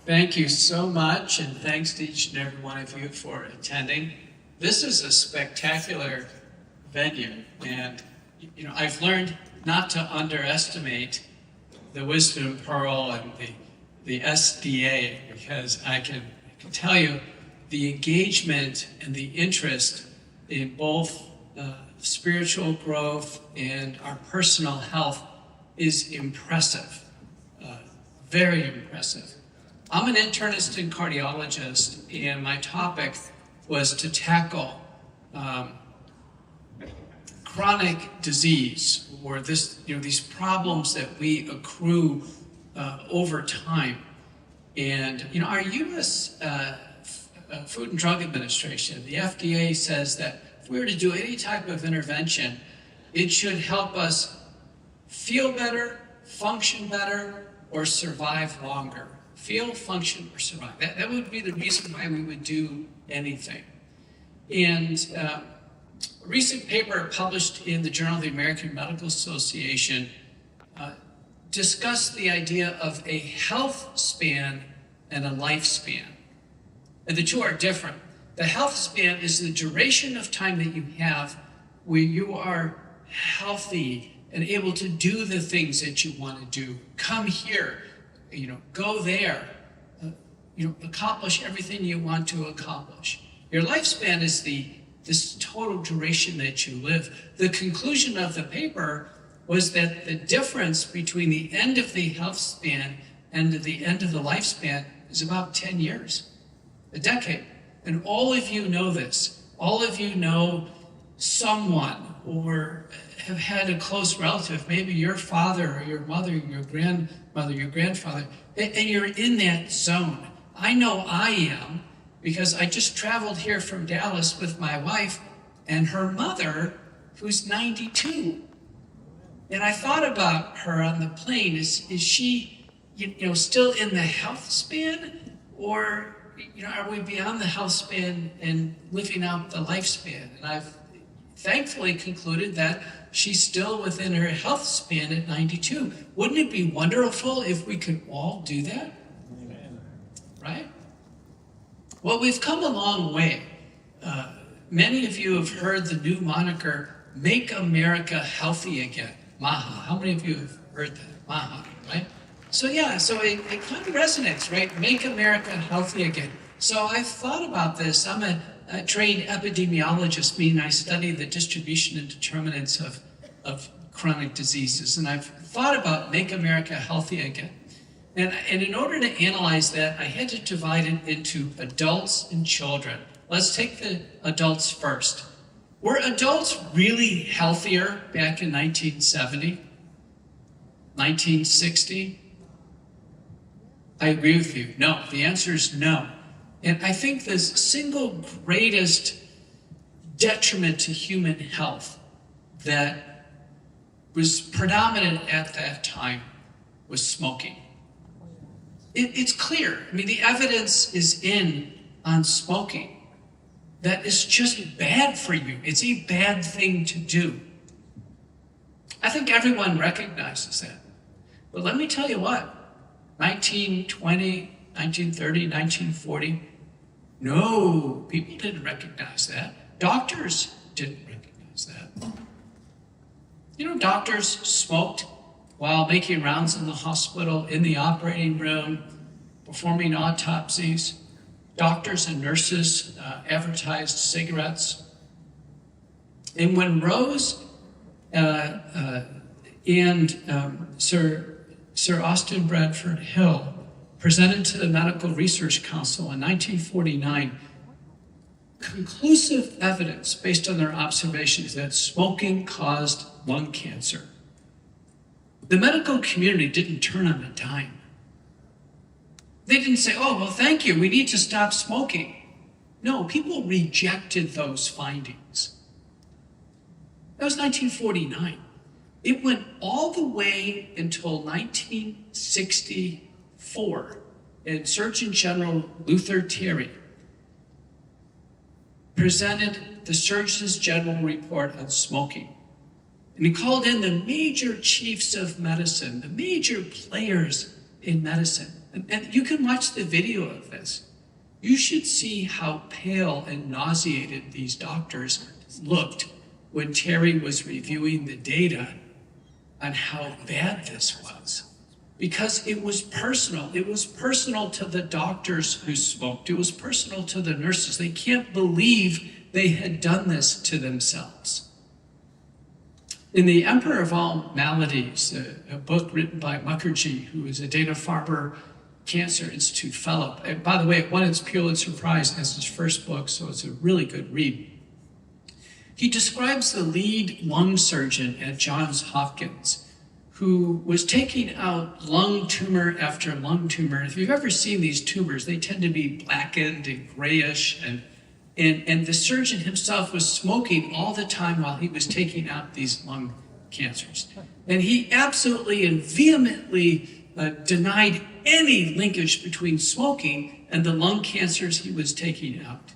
Thank you so much, and thanks to each and every one of you for attending. This is a spectacular venue, and I've learned not to underestimate the Wisdom Pearl and the SDA, because I can tell you the engagement and the interest in both spiritual growth and our personal health is impressive, very impressive. I'm an internist and cardiologist, and my topic was to tackle chronic disease, or these problems that we accrue over time. And our U.S. Food and Drug Administration, the FDA, says that if we were to do any type of intervention, it should help us feel better, function better, or survive longer. Feel, function, or survive. That would be the reason why we would do anything. And a recent paper published in the Journal of the American Medical Association discussed the idea of a health span and a lifespan. And the two are different. The health span is the duration of time that you have where you are healthy and able to do the things that you want to do. Come here, go there, accomplish everything you want to accomplish. Your lifespan is this total duration that you live. The conclusion of the paper was that the difference between the end of the health span and the end of the lifespan is about 10 years, a decade. And all of you know this. All of you know someone or have had a close relative, maybe your father or your mother, your grandmother, your grandfather, and you're in that zone. I know I am, because I just traveled here from Dallas with my wife and her mother, who's 92. And I thought about her on the plane. Is she, still in the health span, or are we beyond the health span and living out the lifespan? And I've thankfully concluded that she's still within her health span at 92. Wouldn't it be wonderful if we could all do that? Amen. Right? Well, we've come a long way. Many of you have heard the new moniker, Make America Healthy Again, MAHA. How many of you have heard that? MAHA, right? So it kind of resonates, right? Make America Healthy Again. So I've thought about this. I'm a trained epidemiologist, meaning I study the distribution and determinants of chronic diseases. And I've thought about Make America Healthy Again. And in order to analyze that, I had to divide it into adults and children. Let's take the adults first. Were adults really healthier back in 1970? 1960? I agree with you. No, the answer is no. And I think the single greatest detriment to human health that was predominant at that time was smoking. It's clear. I mean, the evidence is in on smoking. That is just bad for you. It's a bad thing to do. I think everyone recognizes that. But let me tell you what, 1920, 1930, 1940, no, people didn't recognize that. Doctors didn't recognize that. Doctors smoked while making rounds in the hospital, in the operating room, performing autopsies. Doctors and nurses advertised cigarettes. And when Rose and Sir Austin Bradford Hill presented to the Medical Research Council in 1949 conclusive evidence based on their observations that smoking caused lung cancer, the medical community didn't turn on a dime. They didn't say, oh, well, thank you, we need to stop smoking. No, people rejected those findings. That was 1949. It went all the way until 1964, and Surgeon General Luther Terry presented the Surgeon General report on smoking. And he called in the major chiefs of medicine, the major players in medicine, And you can watch the video of this. You should see how pale and nauseated these doctors looked when Terry was reviewing the data on how bad this was. Because it was personal. It was personal to the doctors who smoked. It was personal to the nurses. They can't believe they had done this to themselves. In The Emperor of All Maladies, a book written by Mukherjee, who is a Dana-Farber Cancer Institute fellow. And by the way, it won its Pulitzer Prize as his first book, so it's a really good read. He describes the lead lung surgeon at Johns Hopkins who was taking out lung tumor after lung tumor. If you've ever seen these tumors, they tend to be blackened and grayish, and the surgeon himself was smoking all the time while he was taking out these lung cancers. And he absolutely and vehemently denied any linkage between smoking and the lung cancers he was taking out.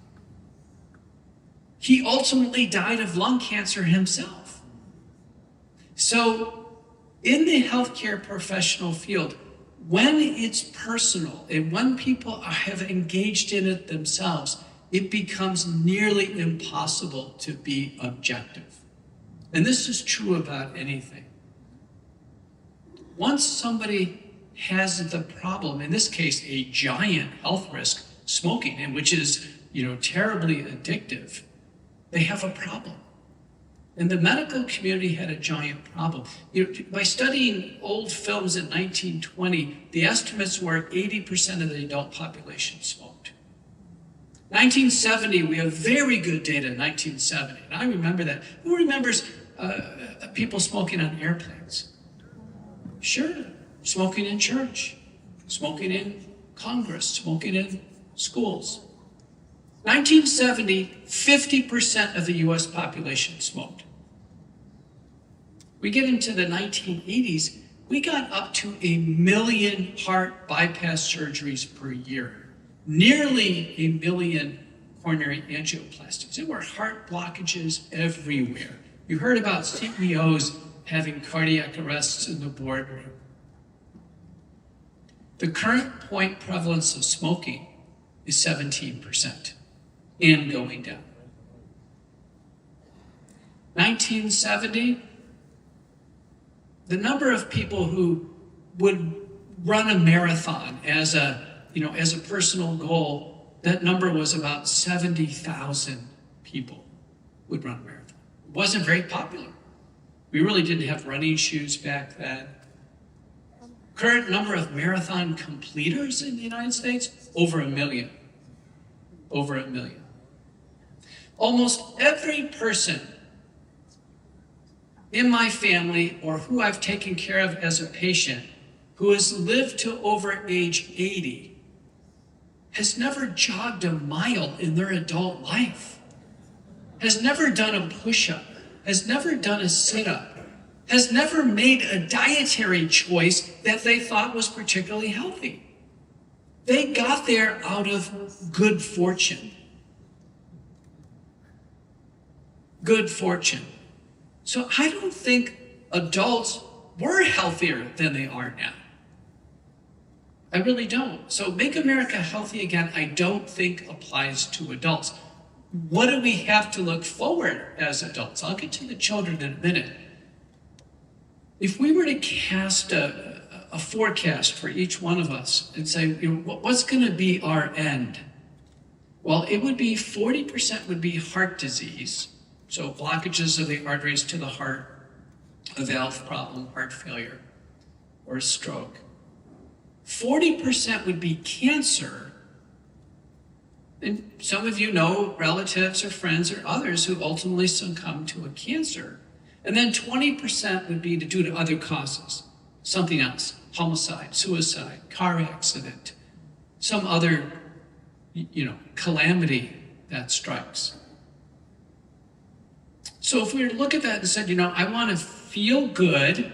He ultimately died of lung cancer himself. So in the healthcare professional field, when it's personal and when people have engaged in it themselves, it becomes nearly impossible to be objective. And this is true about anything. Once somebody has the problem, in this case, a giant health risk, smoking, and which is, terribly addictive, they have a problem. And the medical community had a giant problem. By studying old films in 1920, the estimates were 80% of the adult population smoked. 1970, we have very good data in 1970, and I remember that. Who remembers people smoking on airplanes? Sure, smoking in church, smoking in Congress, smoking in schools. 1970, 50% of the US population smoked. We get into the 1980s, we got up to 1 million heart bypass surgeries per year, nearly 1 million coronary angioplasties. There were heart blockages everywhere. You heard about CEOs having cardiac arrests in the boardroom. The current point prevalence of smoking is 17% and going down. 1970, the number of people who would run a marathon as a personal goal, that number was about 70,000 people would run a marathon. It wasn't very popular. We really didn't have running shoes back then. Current number of marathon completers in the United States, over 1 million. Over 1 million. Almost every person in my family or who I've taken care of as a patient who has lived to over age 80 has never jogged a mile in their adult life, has never done a push-up, has never done a sit-up, has never made a dietary choice that they thought was particularly healthy. They got there out of good fortune. Good fortune. So I don't think adults were healthier than they are now. I really don't. So Make America Healthy Again, I don't think applies to adults. What do we have to look forward as adults? I'll get to the children in a minute. If we were to cast a forecast for each one of us and say, what's going to be our end? Well, it would be 40% would be heart disease. So blockages of the arteries to the heart, a valve problem, heart failure, or a stroke. 40% would be cancer. And some of you know relatives or friends or others who ultimately succumb to a cancer. And then 20% would be due to other causes, something else, homicide, suicide, car accident, some other, calamity that strikes. So if we were to look at that and said, I want to feel good,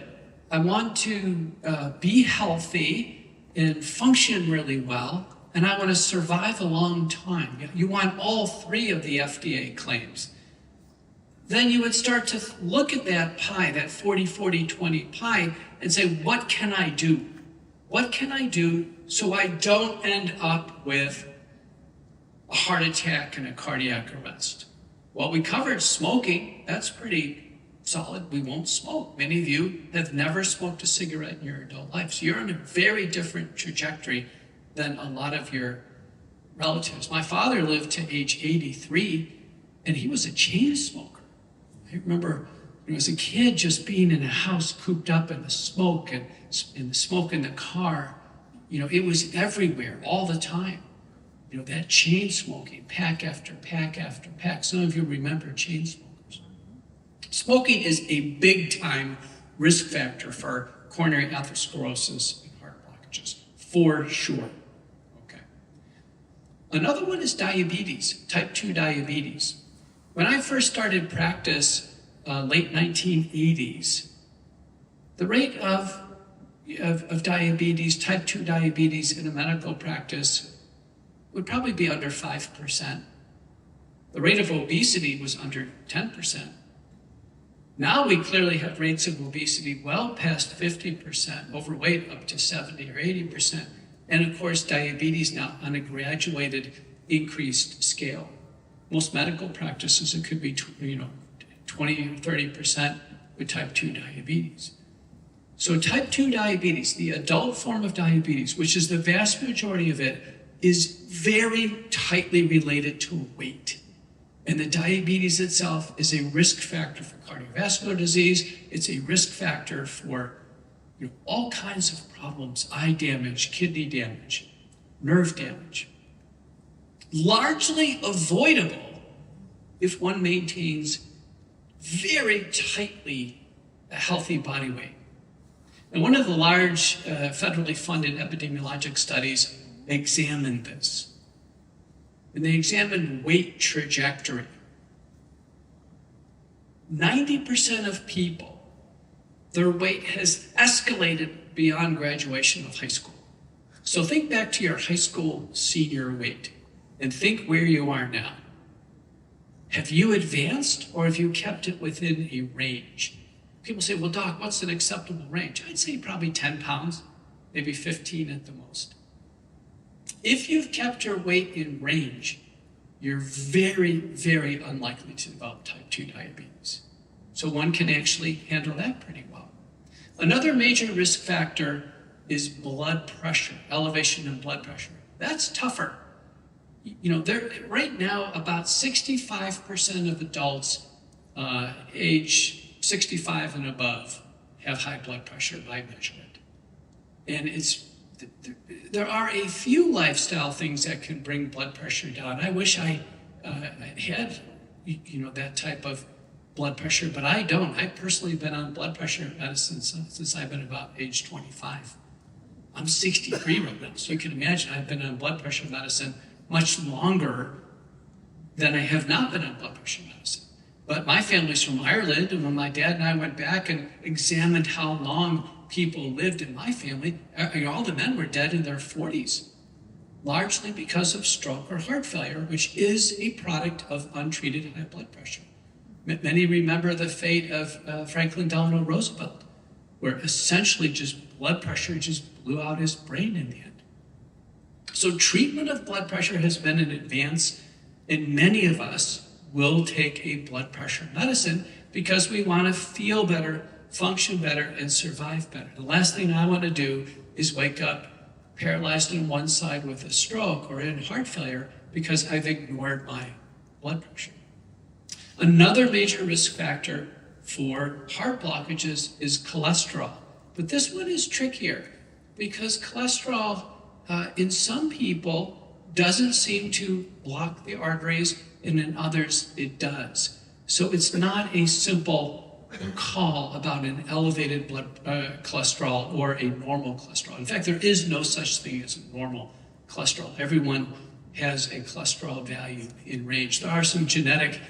I want to be healthy and function really well, and I want to survive a long time. You want all three of the FDA claims. Then you would start to look at that pie, that 40-40-20 pie, and say, what can I do? What can I do so I don't end up with a heart attack and a cardiac arrest? Well, we covered smoking. That's pretty solid. We won't smoke. Many of you have never smoked a cigarette in your adult life. So you're on a very different trajectory than a lot of your relatives. My father lived to age 83, and he was a chain smoker. I remember when I was a kid just being in a house cooped up in the smoke and the smoke in the car. You know, it was everywhere all the time. You know, that chain smoking, pack after pack after pack. Some of you remember chain smokers. Smoking is a big time risk factor for coronary atherosclerosis and heart blockages, for sure. Okay. Another one is diabetes, type 2 diabetes. When I first started practice, late 1980s, the rate of diabetes, type 2 diabetes in a medical practice would probably be under 5%. The rate of obesity was under 10%. Now we clearly have rates of obesity well past 50%, overweight up to 70 or 80%, and of course diabetes now on a graduated increased scale. Most medical practices, it could be 20 or 30% with type 2 diabetes. So type 2 diabetes, the adult form of diabetes, which is the vast majority of it, is very tightly related to weight. And the diabetes itself is a risk factor for cardiovascular disease. It's a risk factor for all kinds of problems, eye damage, kidney damage, nerve damage. Largely avoidable if one maintains very tightly a healthy body weight. And one of the large federally funded epidemiologic studies examined this. And they examined weight trajectory. 90% of people, their weight has escalated beyond graduation of high school. So think back to your high school senior weight and think where you are now. Have you advanced or have you kept it within a range? People say, well, doc, what's an acceptable range? I'd say probably 10 pounds, maybe 15 at the most. If you've kept your weight in range, you're very, very unlikely to develop type 2 diabetes. So one can actually handle that pretty well. Another major risk factor is blood pressure, elevation in blood pressure. That's tougher. Right now, about 65% of adults age 65 and above have high blood pressure by measurement. And there are a few lifestyle things that can bring blood pressure down. I wish I had, that type of blood pressure, but I don't. I've personally been on blood pressure medicine since I've been about age 25. I'm 63 right now, so you can imagine I've been on blood pressure medicine much longer than I have not been on blood pressure medicine. But my family's from Ireland, and when my dad and I went back and examined how long people lived in my family, all the men were dead in their 40s, largely because of stroke or heart failure, which is a product of untreated high blood pressure. Many remember the fate of Franklin Delano Roosevelt, where essentially just blood pressure just blew out his brain in the end. So treatment of blood pressure has been an advance, and many of us will take a blood pressure medicine because we want to feel better, function better, and survive better. The last thing I want to do is wake up paralyzed on one side with a stroke or in heart failure because I've ignored my blood pressure. Another major risk factor for heart blockages is cholesterol. But this one is trickier because cholesterol in some people doesn't seem to block the arteries, and in others it does. So it's not a simple call about an elevated blood cholesterol or a normal cholesterol. In fact, there is no such thing as a normal cholesterol. Everyone has a cholesterol value in range. There are some genetic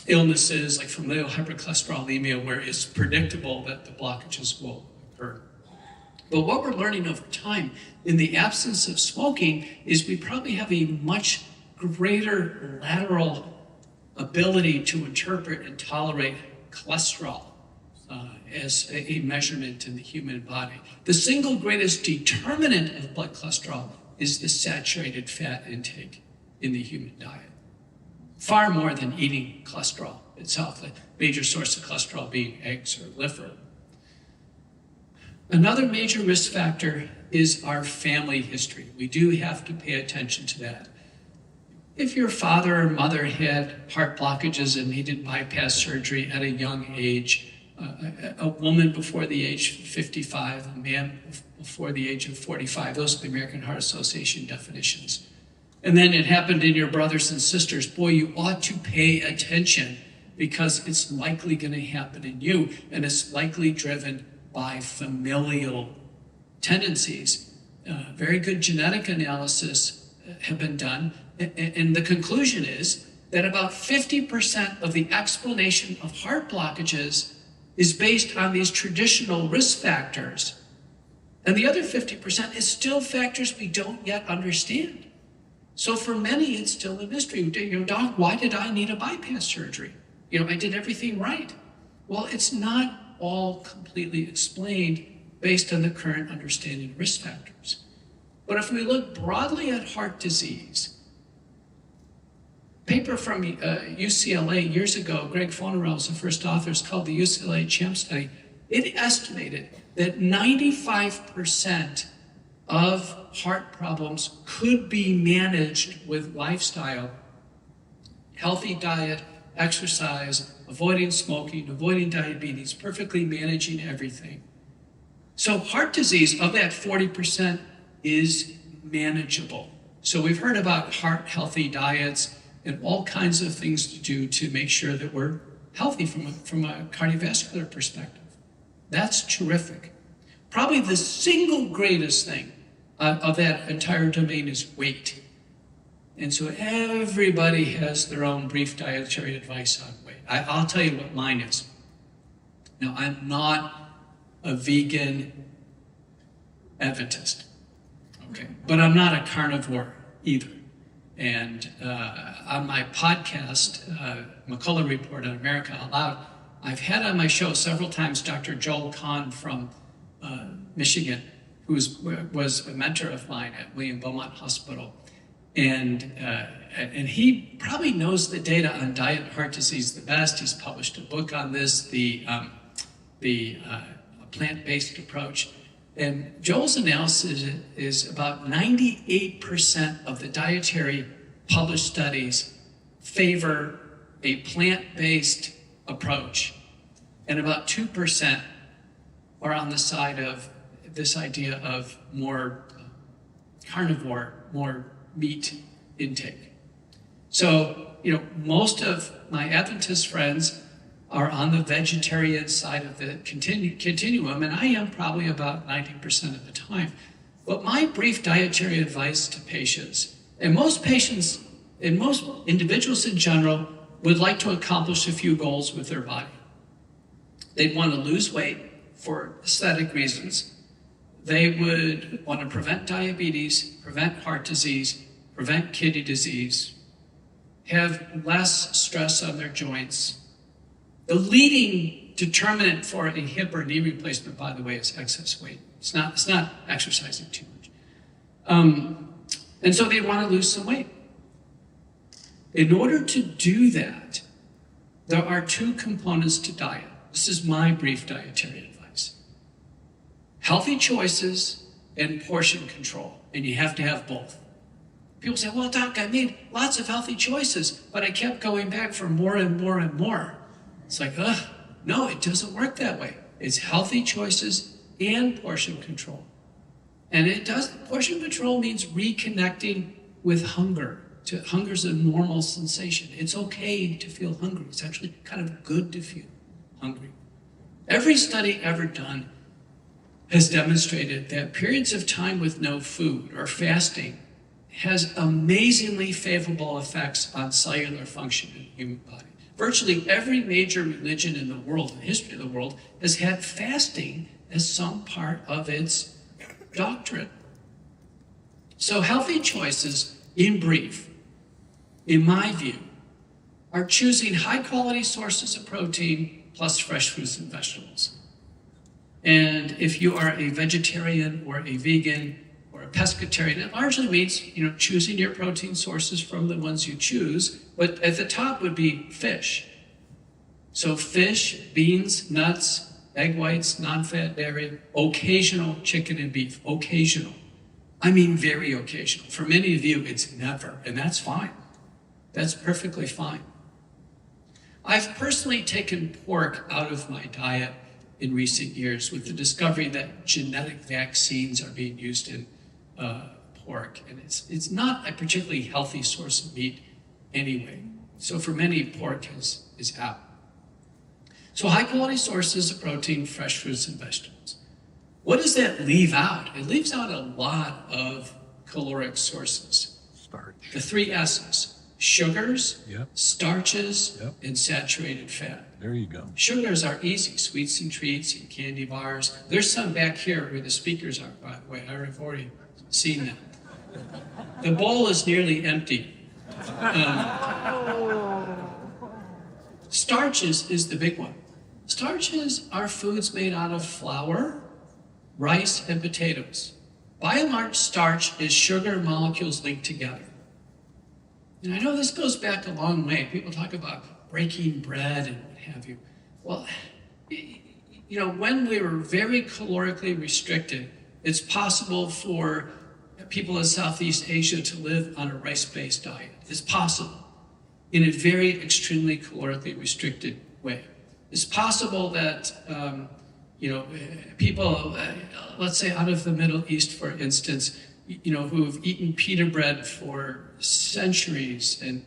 illnesses like familial hypercholesterolemia where it's predictable that the blockages will occur. But what we're learning over time in the absence of smoking is we probably have a much greater lateral ability to interpret and tolerate cholesterol as a measurement in the human body. The single greatest determinant of blood cholesterol is the saturated fat intake in the human diet. Far more than eating cholesterol itself, the major source of cholesterol being eggs or liver. Another major risk factor is our family history. We do have to pay attention to that. If your father or mother had heart blockages and needed bypass surgery at a young age, a woman before the age of 55, a man before the age of 45, those are the American Heart Association definitions. And then it happened in your brothers and sisters, boy, you ought to pay attention because it's likely going to happen in you, and it's likely driven by familial tendencies. Very good genetic analysis have been done, and the conclusion is that about 50% of the explanation of heart blockages is based on these traditional risk factors, and the other 50% is still factors we don't yet understand. So for many, it's still a mystery. Doc, why did I need a bypass surgery? I did everything right. Well, it's not all completely explained based on the current understanding of risk factors. But if we look broadly at heart disease, paper from UCLA years ago, Greg Fonerell was the first author, it's called the UCLA CHAMP study. It estimated that 95% of heart problems could be managed with lifestyle, healthy diet, exercise, avoiding smoking, avoiding diabetes, perfectly managing everything. So heart disease, of that 40%, is manageable. So we've heard about heart-healthy diets and all kinds of things to do to make sure that we're healthy from a cardiovascular perspective. That's terrific. Probably the single greatest thing of that entire domain is weight. And so everybody has their own brief dietary advice on weight. I'll tell you what mine is. Now, I'm not a vegan Adventist, okay? But I'm not a carnivore either. And on my podcast, McCullough Report on America Out Loud, I've had on my show several times Dr. Joel Kahn from Michigan, who was a mentor of mine at William Beaumont Hospital. And he probably knows the data on diet and heart disease the best. He's published a book on this, the plant-based approach. And Joel's analysis is about 98% of the dietary published studies favor a plant-based approach, and about 2% are on the side of this idea of more carnivore, more meat intake. So, most of my Adventist friends are on the vegetarian side of the continuum, and I am probably about 90% of the time. But my brief dietary advice to patients, and most patients, and most individuals in general, would like to accomplish a few goals with their body. They'd want to lose weight for aesthetic reasons. They would want to prevent diabetes, prevent heart disease, prevent kidney disease, have less stress on their joints. The leading determinant for a hip or knee replacement, by the way, is excess weight. It's not exercising too much. And so they want to lose some weight. In order to do that, there are two components to diet. This is my brief dietary advice. Healthy choices and portion control, and you have to have both. People say, well, Doc, I made lots of healthy choices, but I kept going back for more and more and more. It's like, no, it doesn't work that way. It's healthy choices and portion control. And portion control means reconnecting with hunger. Hunger's a normal sensation. It's okay to feel hungry. It's actually kind of good to feel hungry. Every study ever done has demonstrated that periods of time with no food or fasting has amazingly favorable effects on cellular function in the human body. Virtually every major religion in the world, in the history of the world, has had fasting as some part of its doctrine. So healthy choices, in brief, in my view, are choosing high-quality sources of protein plus fresh fruits and vegetables. And if you are a vegetarian or a vegan or a pescatarian, it largely means, choosing your protein sources from the ones you choose, but at the top would be fish. So fish, beans, nuts, egg whites, non-fat dairy, occasional chicken and beef, occasional. I mean very occasional. For many of you, it's never, and that's fine. That's perfectly fine. I've personally taken pork out of my diet in recent years with the discovery that genetic vaccines are being used in pork, and it's not a particularly healthy source of meat anyway. So for many, pork is out. So high quality sources of protein, fresh fruits and vegetables. What does that leave out? It leaves out a lot of caloric sources. Starch. The 3 S's: sugars, Yep. starches, Yep. and saturated fat. There you go. Sugars are easy, sweets and treats and candy bars. There's some back here where the speakers are, by the way. I've already seen them. The bowl is nearly empty. Starches is the big one. Starches are foods made out of flour, rice, and potatoes. By and large, starch is sugar molecules linked together. And I know this goes back a long way. People talk about breaking bread and what have you. Well, when we were very calorically restricted, it's possible for people in Southeast Asia to live on a rice-based diet. It's possible in a very extremely calorically restricted way. It's possible that people, let's say out of the Middle East, for instance, who have eaten pita bread for centuries and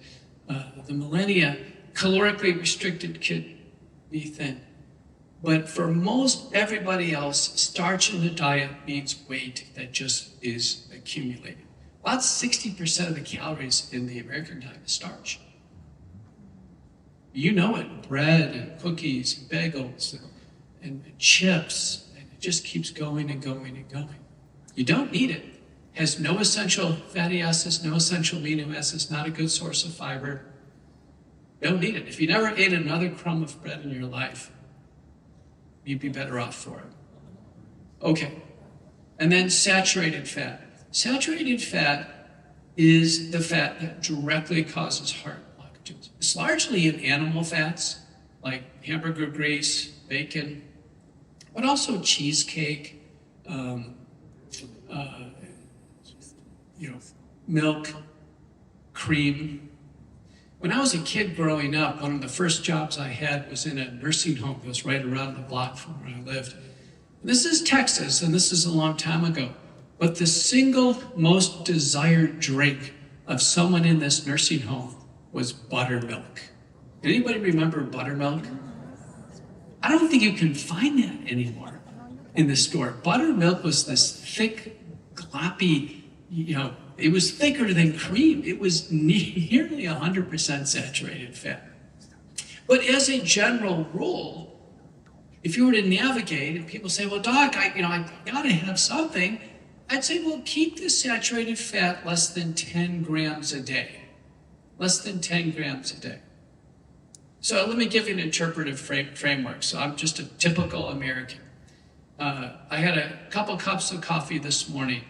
the millennia, calorically restricted could be thin. But for most everybody else, starch in the diet means weight that just is accumulated. About 60% of the calories in the American diet is starch. You know it, bread and cookies and bagels and chips, and it just keeps going and going and going. You don't need it. It has no essential fatty acids, no essential amino acids, not a good source of fiber. Don't need it. If you never ate another crumb of bread in your life, you'd be better off for it. Okay, and then saturated fat. Saturated fat is the fat that directly causes heart blockages. It's largely in animal fats, like hamburger grease, bacon, but also cheesecake, milk, cream. When I was a kid growing up, one of the first jobs I had was in a nursing home that was right around the block from where I lived. This is Texas, and this is a long time ago. But the single most desired drink of someone in this nursing home was buttermilk. Anybody remember buttermilk? I don't think you can find that anymore in the store. Buttermilk was this thick, gloppy, it was thicker than cream. It was nearly 100% saturated fat. But as a general rule, if you were to navigate, and people say, well, doc, I gotta have something, I'd say, well, keep the saturated fat less than 10 grams a day. Less than 10 grams a day. So let me give you an interpretive framework. So I'm just a typical American. I had a couple cups of coffee this morning,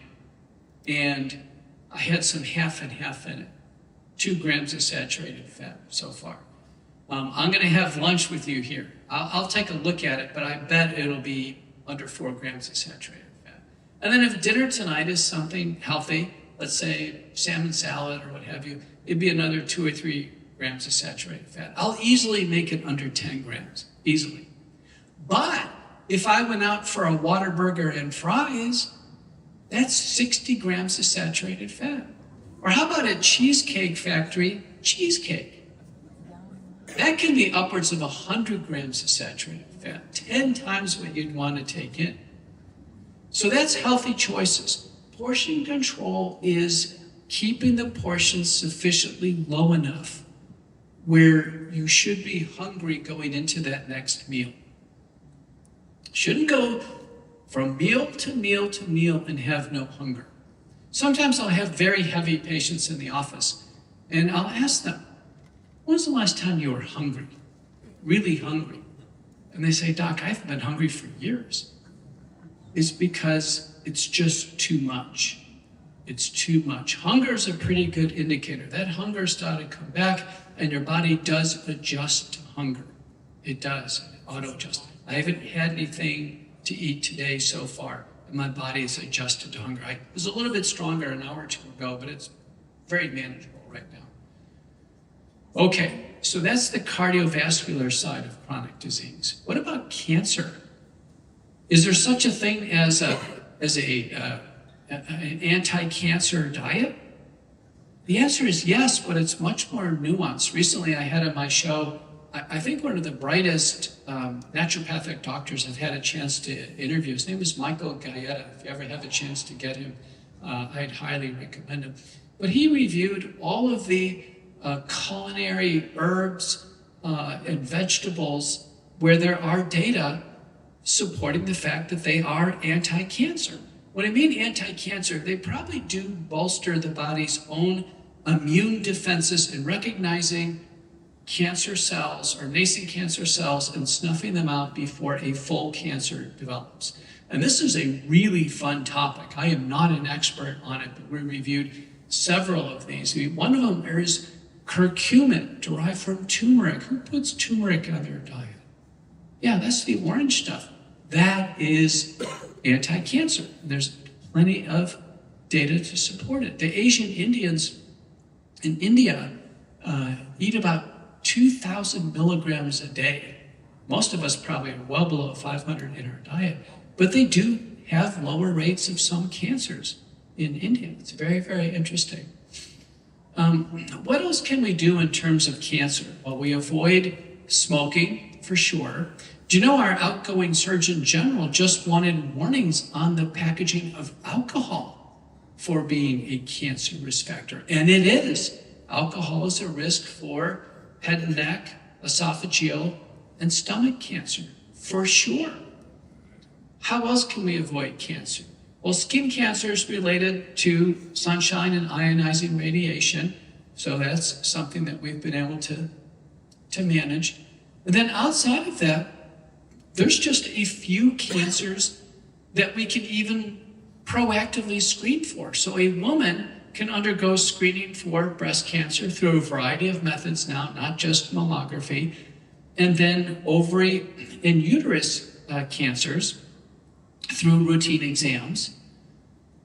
and I had some half and half in it. 2 grams of saturated fat so far. I'm gonna have lunch with you here. I'll take a look at it, but I bet it'll be under 4 grams of saturated fat. And then if dinner tonight is something healthy, let's say salmon salad or what have you, it'd be another 2 or 3 grams of saturated fat. I'll easily make it under 10 grams, easily. But if I went out for a Whataburger and fries, that's 60 grams of saturated fat. Or how about a Cheesecake Factory cheesecake? That can be upwards of 100 grams of saturated fat, 10 times what you'd want to take in. So that's healthy choices. Portion control is keeping the portions sufficiently low enough where you should be hungry going into that next meal. Shouldn't go from meal to meal to meal and have no hunger. Sometimes I'll have very heavy patients in the office, and I'll ask them, when was the last time you were hungry? Really hungry? and they say, Doc, I haven't been hungry for years. It's because it's just too much. It's too much. Hunger is a pretty good indicator. That hunger started to come back, and your body does adjust to hunger. It does, auto-adjust. I haven't had anything to eat today so far, and my body is adjusted to hunger. I was a little bit stronger an hour or two ago, but it's very manageable right now. Okay, so that's the cardiovascular side of chronic disease. What about cancer? Is there such a thing as an anti-cancer diet? The answer is yes, but it's much more nuanced. Recently, I had on my show, I think one of the brightest naturopathic doctors I've had a chance to interview. His name is Michael Gaeta. If you ever have a chance to get him, I'd highly recommend him. But he reviewed all of the culinary herbs and vegetables where there are data supporting the fact that they are anti-cancer. When I mean anti-cancer, they probably do bolster the body's own immune defenses in recognizing cancer cells or nascent cancer cells and snuffing them out before a full cancer develops. And this is a really fun topic. I am not an expert on it, but we reviewed several of these. One of them is curcumin, derived from turmeric. Who puts turmeric on their diet? Yeah, that's the orange stuff. That is anti-cancer. There's plenty of data to support it. The Asian Indians in India eat about 2,000 milligrams a day. Most of us probably are well below 500 in our diet, but they do have lower rates of some cancers in India. It's very, very interesting. What else can we do in terms of cancer? Well, we avoid smoking for sure. Do you know our outgoing Surgeon General just wanted warnings on the packaging of alcohol for being a cancer risk factor? And it is. Alcohol is a risk for head and neck, esophageal, and stomach cancer, for sure. How else can we avoid cancer? Well, skin cancer is related to sunshine and ionizing radiation, so that's something that we've been able to manage. And then outside of that, there's just a few cancers that we can even proactively screen for. So a woman can undergo screening for breast cancer through a variety of methods now, not just mammography, and then ovary and uterus cancers through routine exams.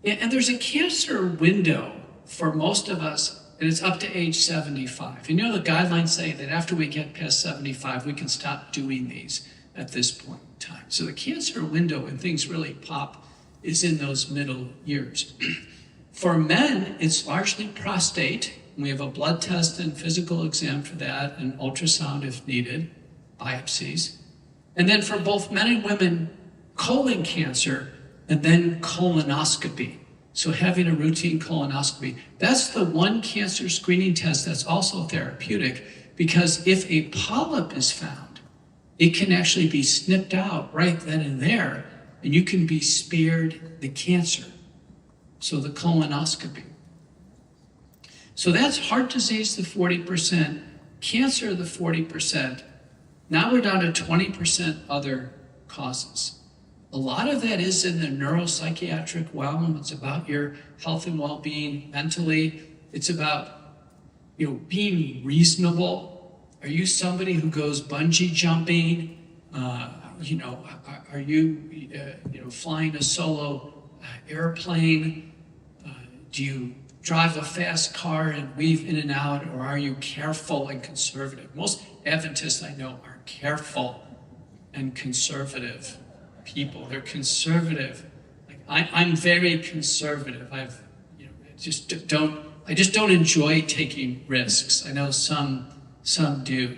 And there's a cancer window for most of us, and it's up to age 75. And you know the guidelines say that after we get past 75, we can stop doing these at this point in time. So the cancer window when things really pop is in those middle years. For men, it's largely prostate. We have a blood test and physical exam for that, and ultrasound if needed, biopsies. And then for both men and women, colon cancer, and then colonoscopy. So having a routine colonoscopy. That's the one cancer screening test that's also therapeutic, because if a polyp is found, it can actually be snipped out right then and there, and you can be spared the cancer. So the colonoscopy. So that's heart disease, the 40%, cancer, the 40%. Now we're down to 20% other causes. A lot of that is in the neuropsychiatric realm. It's about your health and well-being mentally. It's about, being reasonable. Are you somebody who goes bungee jumping? Are you, flying a solo airplane? Do you drive a fast car and weave in and out, or are you careful and conservative? Most Adventists I know are careful and conservative people. They're conservative. I'm very conservative. I just don't enjoy taking risks. I know some do,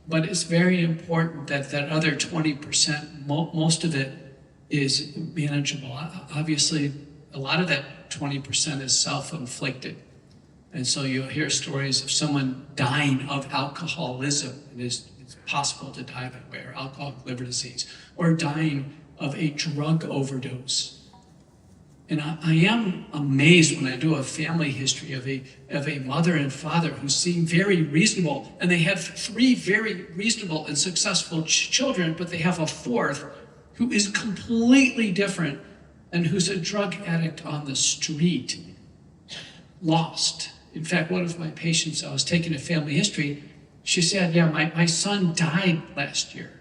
but it's very important that that other 20%, most of it is manageable. Obviously, a lot of that 20% is self-inflicted. And so you'll hear stories of someone dying of alcoholism, and it's possible to die that way, or alcoholic liver disease, or dying of a drug overdose. And I am amazed when I do a family history of a mother and father who seem very reasonable, and they have 3 very reasonable and successful children, but they have a 4th who is completely different and who's a drug addict on the street, lost. In fact, one of my patients, I was taking a family history, she said, yeah, my son died last year.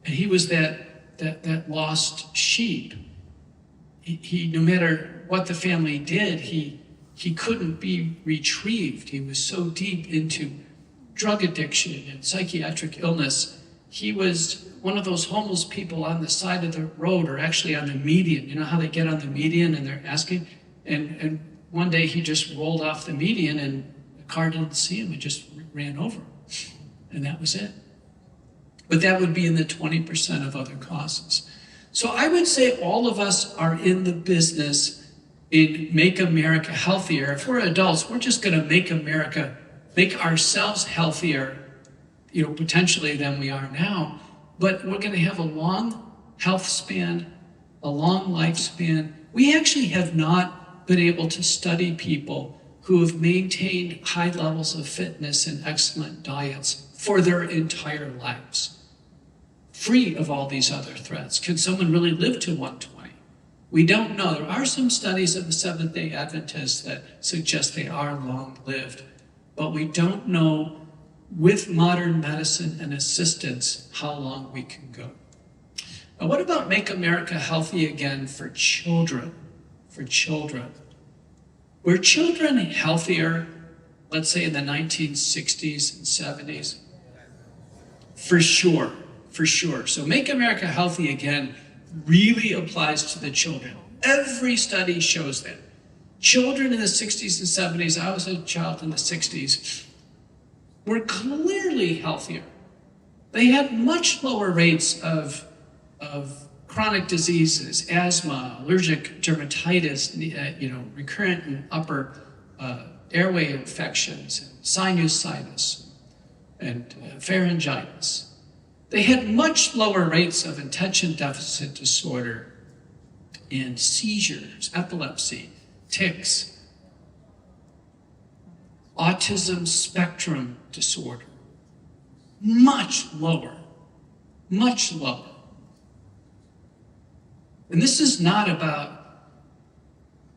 And he was that lost sheep. He, no matter what the family did, he couldn't be retrieved. He was so deep into drug addiction and psychiatric illness. He was one of those homeless people on the side of the road, or actually on the median. You know how they get on the median and they're asking? And one day he just rolled off the median and the car didn't see him. It just ran over him. And that was it. But that would be in the 20% of other causes. So I would say all of us are in the business in Make America Healthier. If we're adults, we're just going to make ourselves healthier, potentially than we are now. But we're going to have a long health span, a long lifespan. We actually have not been able to study people who have maintained high levels of fitness and excellent diets for their entire lives, free of all these other threats. Can someone really live to 120? We don't know. There are some studies of the Seventh-day Adventists that suggest they are long-lived, but we don't know with modern medicine and assistance how long we can go. Now, what about Make America Healthy Again for children? For children. Were children healthier, let's say in the 1960s and 70s? For sure, for sure. So Make America Healthy Again really applies to the children. Every study shows that. Children in the 60s and 70s, I was a child in the 60s, were clearly healthier. They had much lower rates of chronic diseases, asthma, allergic dermatitis, recurrent and upper airway infections, and sinusitis, and pharyngitis. They had much lower rates of attention deficit disorder and seizures, epilepsy, tics, autism spectrum disorder. Much lower, much lower. And this is not about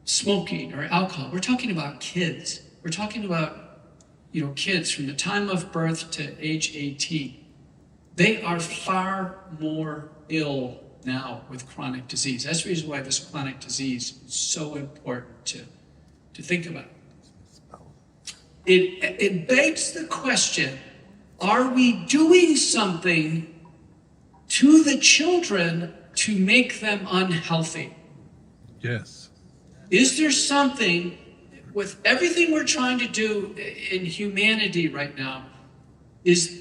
smoking or alcohol. We're talking about kids. We're talking about, kids from the time of birth to age 18. They are far more ill now with chronic disease. That's the reason why this chronic disease is so important to think about. It begs the question, are we doing something to the children to make them unhealthy? Yes. Is there something, with everything we're trying to do in humanity right now,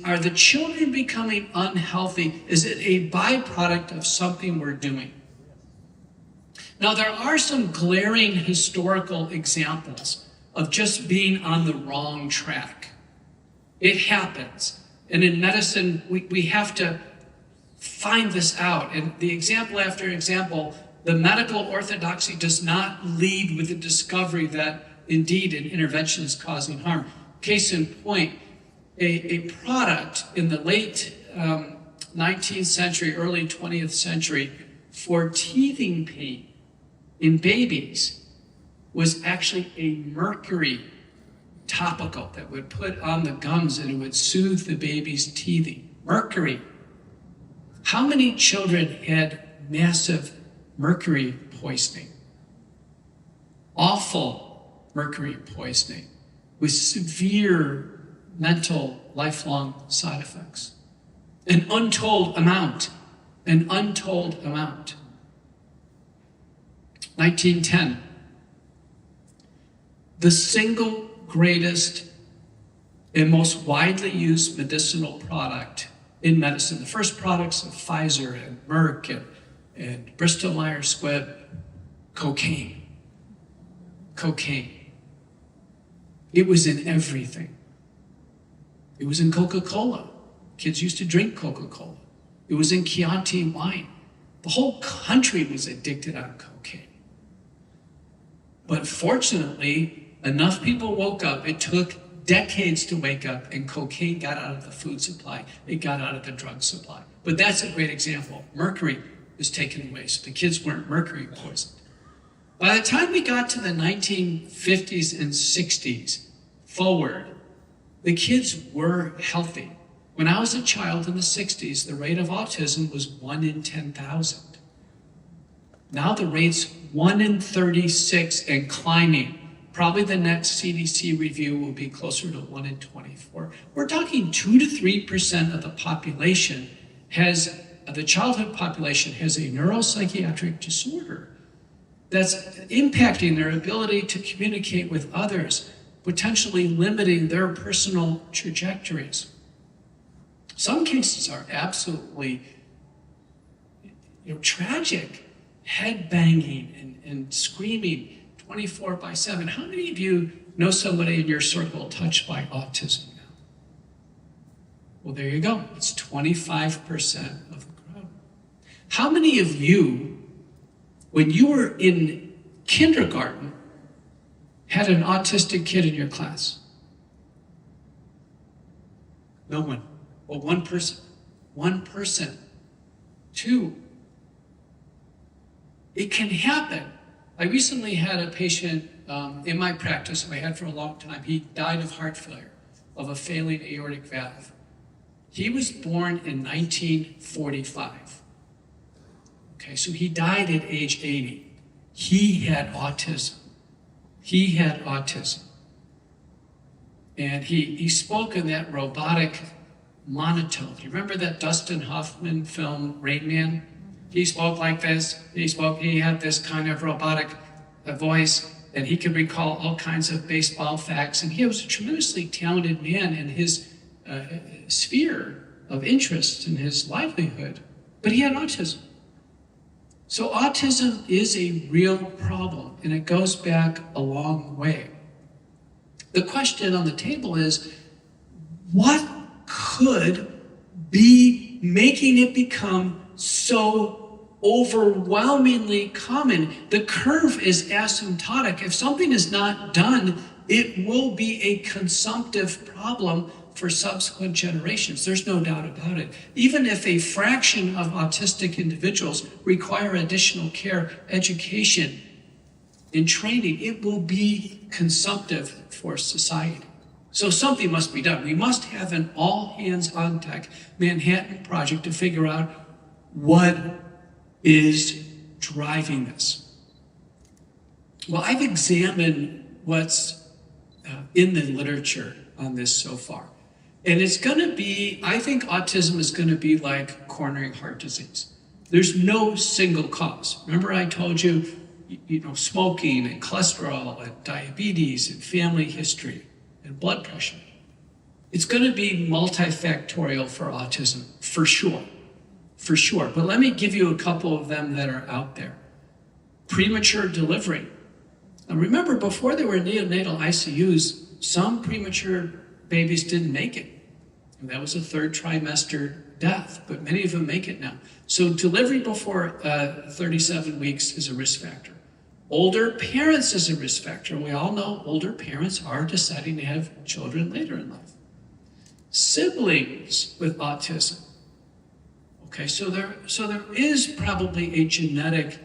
are the children becoming unhealthy? Is it a byproduct of something we're doing? Now, there are some glaring historical examples of just being on the wrong track. It happens. And in medicine, we have to find this out. And the example after example, the medical orthodoxy does not lead with the discovery that indeed an intervention is causing harm. Case in point, a product in the late 19th century, early 20th century for teething pain in babies was actually a mercury topical that would put on the gums and it would soothe the baby's teething. Mercury. How many children had massive mercury poisoning? Awful mercury poisoning with severe mental lifelong side effects. An untold amount. 1910. The single greatest and most widely used medicinal product in medicine, the first products of Pfizer and Merck and Bristol Myers Squibb, cocaine. Cocaine. It was in everything. It was in Coca-Cola. Kids used to drink Coca-Cola. It was in Chianti wine. The whole country was addicted on cocaine. But fortunately, enough people woke up. It took decades to wake up, and cocaine got out of the food supply. It got out of the drug supply. But that's a great example. Mercury was taken away, so the kids weren't mercury poisoned. By the time we got to the 1950s and 60s forward, the kids were healthy. When I was a child in the 60s, the rate of autism was 1 in 10,000. Now the rate's 1 in 36 and climbing. Probably the next CDC review will be closer to 1 in 24. We're talking 2 to 3% of the population the childhood population has a neuropsychiatric disorder that's impacting their ability to communicate with others, potentially limiting their personal trajectories. Some cases are absolutely tragic, head banging and screaming 24/7. How many of you know somebody in your circle touched by autism now? Well, there you go. It's 25% of the crowd. How many of you, when you were in kindergarten, had an autistic kid in your class? No one. Well, one person. 1%. 2. It can happen. I recently had a patient in my practice, I had for a long time. He died of heart failure, of a failing aortic valve. He was born in 1945. Okay, so he died at age 80. He had autism. And he spoke in that robotic monotone. Do you remember that Dustin Hoffman film, Rain Man? He spoke like this. He had this kind of robotic voice, and he could recall all kinds of baseball facts. And he was a tremendously talented man in his sphere of interest in his livelihood. But he had autism. So autism is a real problem, and it goes back a long way. The question on the table is, what could be making it become so overwhelmingly common? The curve is asymptotic. If something is not done, it will be a consumptive problem for subsequent generations. There's no doubt about it. Even if a fraction of autistic individuals require additional care, education, and training, it will be consumptive for society. So something must be done. We must have an all-hands-on-deck Manhattan Project to figure out what is driving this. Well, I've examined what's in the literature on this so far. And it's going to be, I think autism is going to be like coronary heart disease. There's no single cause. Remember I told you, smoking and cholesterol and diabetes and family history and blood pressure. It's going to be multifactorial for autism, for sure. But let me give you a couple of them that are out there. Premature delivery. Now remember, before there were neonatal ICUs, some premature babies didn't make it. And that was a 3rd trimester death, but many of them make it now. So delivery before 37 weeks is a risk factor. Older parents is a risk factor. We all know older parents are deciding to have children later in life. Siblings with autism. Okay, so there is probably a genetic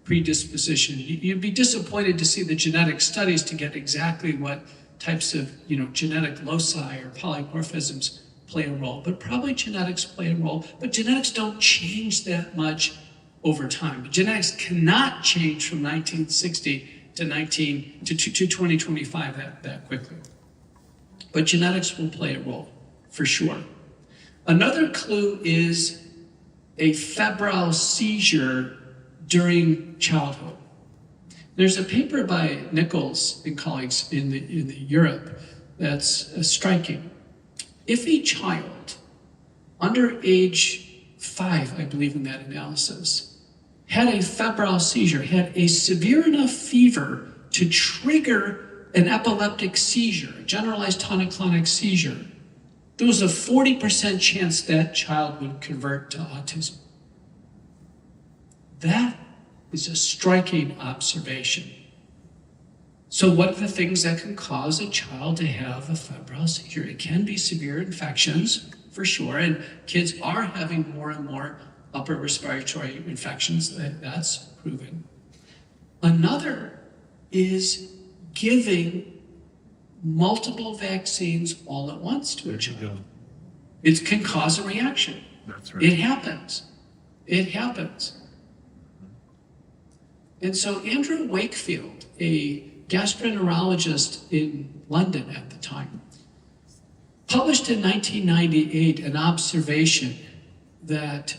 predisposition. You'd be disappointed to see the genetic studies to get exactly what types of genetic loci or polymorphisms play a role, but probably genetics play a role. But genetics don't change that much over time. Genetics cannot change from 1960 to 2025 that quickly. But genetics will play a role, for sure. Another clue is a febrile seizure during childhood. There's a paper by Nichols and colleagues in Europe that's striking. If a child under age 5, I believe in that analysis, had a febrile seizure, had a severe enough fever to trigger an epileptic seizure, a generalized tonic-clonic seizure, there was a 40% chance that child would convert to autism. That is a striking observation. So what are the things that can cause a child to have a febrile seizure? It can be severe infections, for sure, and kids are having more and more upper respiratory infections. That's proven. Another is giving multiple vaccines all at once to a child. It can cause a reaction. That's right. It happens. It happens. And so Andrew Wakefield, a gastroenterologist in London at the time, published in 1998 an observation that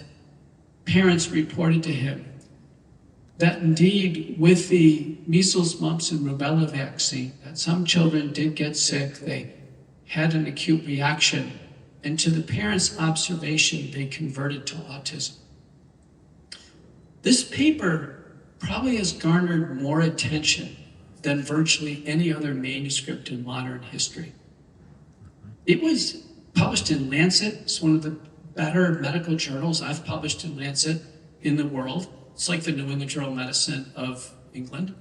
parents reported to him that indeed with the measles, mumps, and rubella vaccine, that some children did get sick, they had an acute reaction, and to the parents' observation, they converted to autism. This paper probably has garnered more attention than virtually any other manuscript in modern history. It was published in Lancet. It's one of the better medical journals I've published in Lancet in the world. It's like the New England Journal of Medicine of England.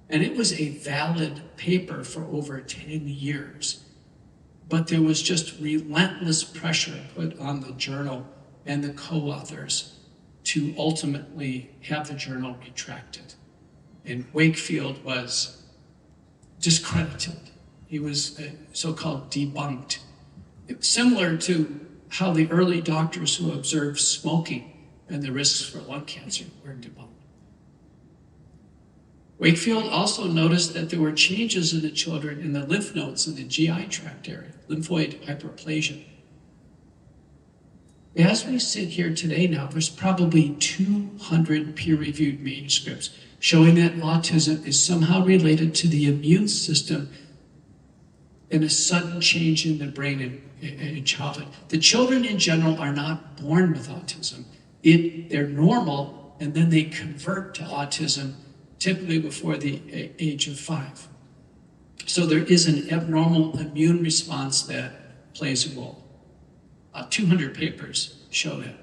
And it was a valid paper for over 10 years. But there was just relentless pressure put on the journal and the co-authors to ultimately have the journal retracted. And Wakefield was discredited. He was so-called debunked. It was similar to how the early doctors who observed smoking and the risks for lung cancer were debunked. Wakefield also noticed that there were changes in the children in the lymph nodes in the GI tract area, lymphoid hyperplasia. As we sit here today now, there's probably 200 peer-reviewed manuscripts showing that autism is somehow related to the immune system and a sudden change in the brain in childhood. The children in general are not born with autism. They're normal, and then they convert to autism typically before the age of 5. So there is an abnormal immune response that plays a role. 200 papers show that.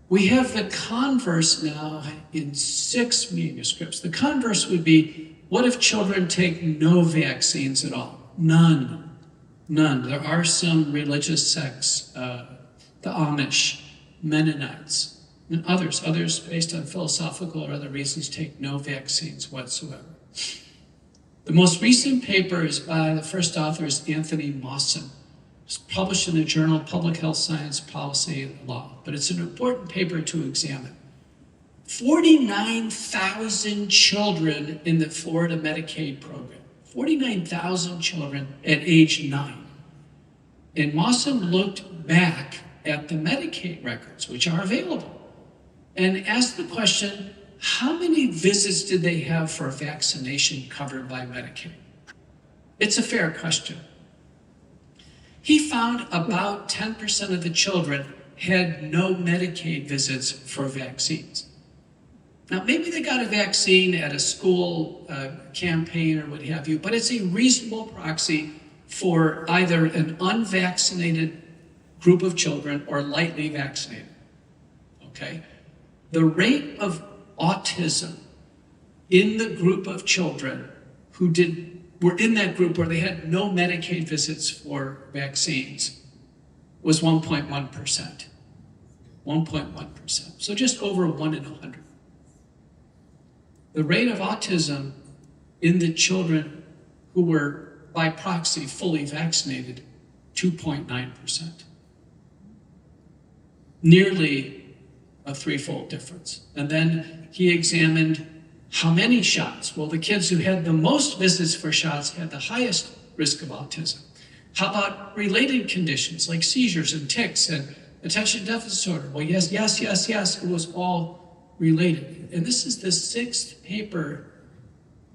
We have the converse now in 6 manuscripts. The converse would be, what if children take no vaccines at all? None. There are some religious sects, the Amish, Mennonites, and others based on philosophical or other reasons take no vaccines whatsoever. The most recent paper is by the first author is Anthony Mawson. It's published in the journal Public Health Science, Policy, and Law, but it's an important paper to examine. 49,000 children in the Florida Medicaid program. 49,000 children at age 9. And Mawson looked back at the Medicaid records, which are available, and asked the question, how many visits did they have for vaccination covered by Medicaid? It's a fair question. He found about 10% of the children had no Medicaid visits for vaccines. Now, maybe they got a vaccine at a school campaign or what have you, but it's a reasonable proxy for either an unvaccinated group of children or lightly vaccinated, okay? The rate of autism in the group of children who were in that group where they had no Medicaid visits for vaccines was 1.1%. 1.1%. So just over 1 in 100. The rate of autism in the children who were by proxy fully vaccinated, 2.9%. Nearly a threefold difference. And then he examined how many shots. Well, the kids who had the most visits for shots had the highest risk of autism. How about related conditions like seizures and tics and attention deficit disorder? Well, yes, it was all related. And this is the 6th paper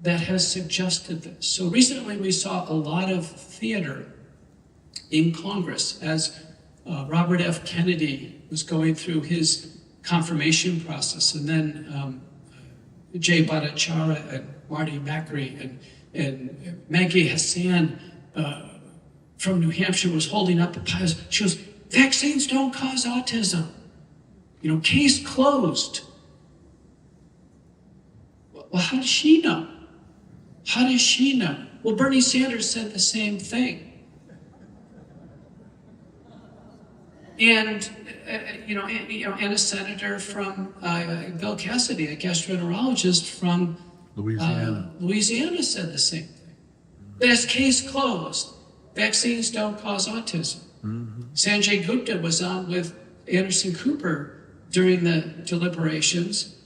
that has suggested this. So recently we saw a lot of theater in Congress as Robert F. Kennedy was going through his confirmation process, and then Jay Bhattacharya and Marty Makary and Maggie Hassan from New Hampshire was holding up a pile. She goes, vaccines don't cause autism. Case closed. Well, how does she know? How does she know? Well, Bernie Sanders said the same thing. And, and a senator from Bill Cassidy, a gastroenterologist from Louisiana said the same thing. That's case closed. Vaccines don't cause autism. Mm-hmm. Sanjay Gupta was on with Anderson Cooper during the deliberations,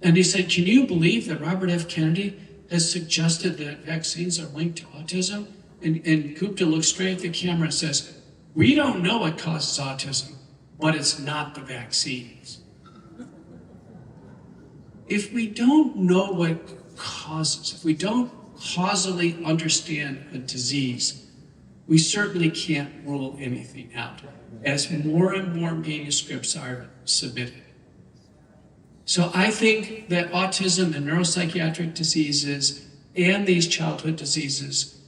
and he said, can you believe that Robert F. Kennedy has suggested that vaccines are linked to autism? And Gupta looks straight at the camera and says, we don't know what causes autism, but it's not the vaccines. If we don't know what causes, if we don't causally understand a disease, we certainly can't rule anything out, as more and more manuscripts are submitted. So I think that autism and neuropsychiatric diseases and these childhood diseases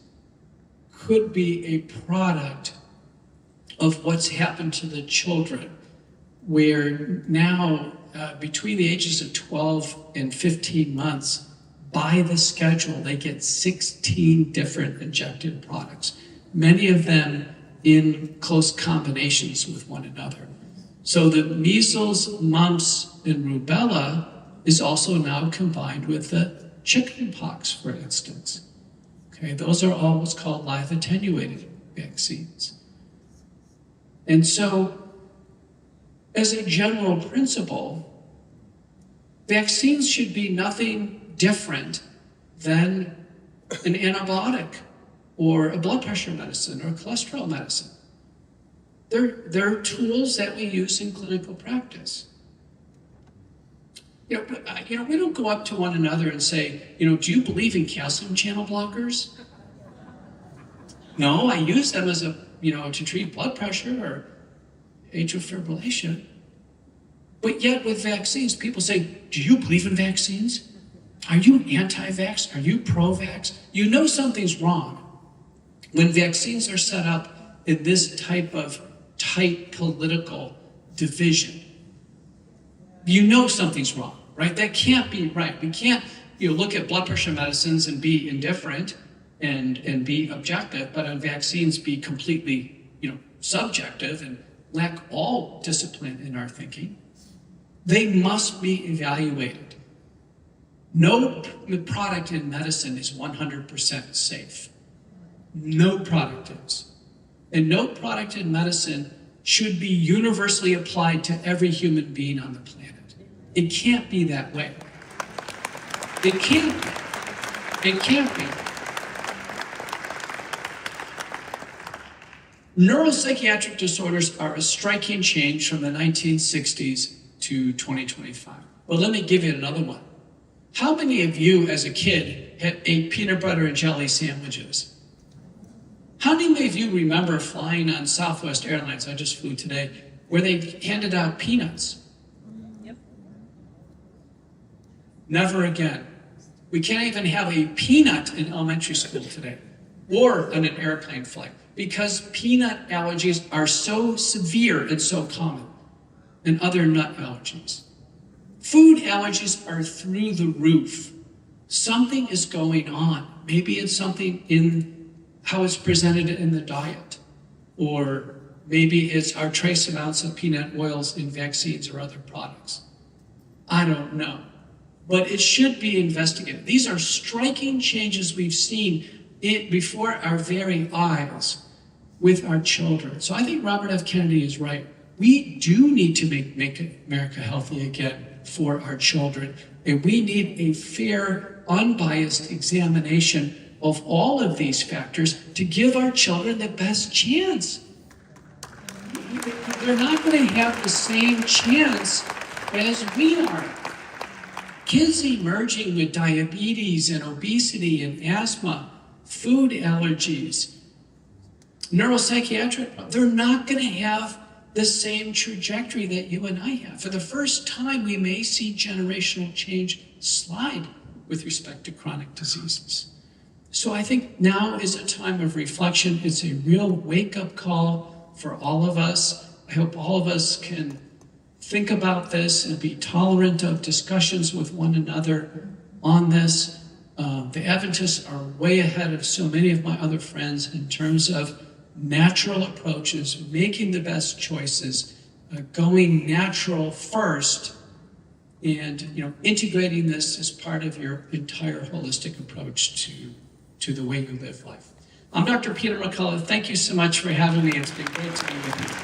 could be a product of what's happened to the children, where now between the ages of 12 and 15 months, by the schedule, they get 16 different injected products, many of them in close combinations with one another. So the measles, mumps, and rubella is also now combined with the chickenpox, for instance. Okay, those are all what's called live attenuated vaccines. And so, as a general principle, vaccines should be nothing different than an antibiotic or a blood pressure medicine or a cholesterol medicine. They're tools that we use in clinical practice. We don't go up to one another and say, do you believe in calcium channel blockers? No, I use them as to treat blood pressure or atrial fibrillation. But yet with vaccines, people say, do you believe in vaccines? Are you anti-vax? Are you pro-vax? You know something's wrong when vaccines are set up in this type of tight political division. You know something's wrong, right? That can't be right. We can't look at blood pressure medicines and be indifferent and be objective, but on vaccines be completely subjective and lack all discipline in our thinking. They must be evaluated. No product in medicine is 100% safe. No product is. And no product in medicine should be universally applied to every human being on the planet. It can't be that way. It can't be. It can't be. Neuropsychiatric disorders are a striking change from the 1960s to 2025. Well, let me give you another one. How many of you as a kid had ate peanut butter and jelly sandwiches? How many of you remember flying on Southwest Airlines, I just flew today, where they handed out peanuts? Yep. Never again. We can't even have a peanut in elementary school today or on an airplane flight because peanut allergies are so severe and so common, and other nut allergies. Food allergies are through the roof. Something is going on. Maybe it's something in how it's presented in the diet, or maybe it's our trace amounts of peanut oils in vaccines or other products. I don't know, but it should be investigated. These are striking changes we've seen before our very eyes with our children. So I think Robert F. Kennedy is right. We do need to make America healthy again for our children, and we need a fair, unbiased examination of all of these factors to give our children the best chance. They're not going to have the same chance as we are. Kids emerging with diabetes and obesity and asthma, food allergies, neuropsychiatric, they're not going to have the same trajectory that you and I have. For the first time, we may see generational change slide with respect to chronic diseases. So I think now is a time of reflection. It's a real wake-up call for all of us. I hope all of us can think about this and be tolerant of discussions with one another on this. The Adventists are way ahead of so many of my other friends in terms of natural approaches, making the best choices, going natural first, and integrating this as part of your entire holistic approach to the way you live life. I'm Dr. Peter McCullough. Thank you so much for having me. It's been great to be with you.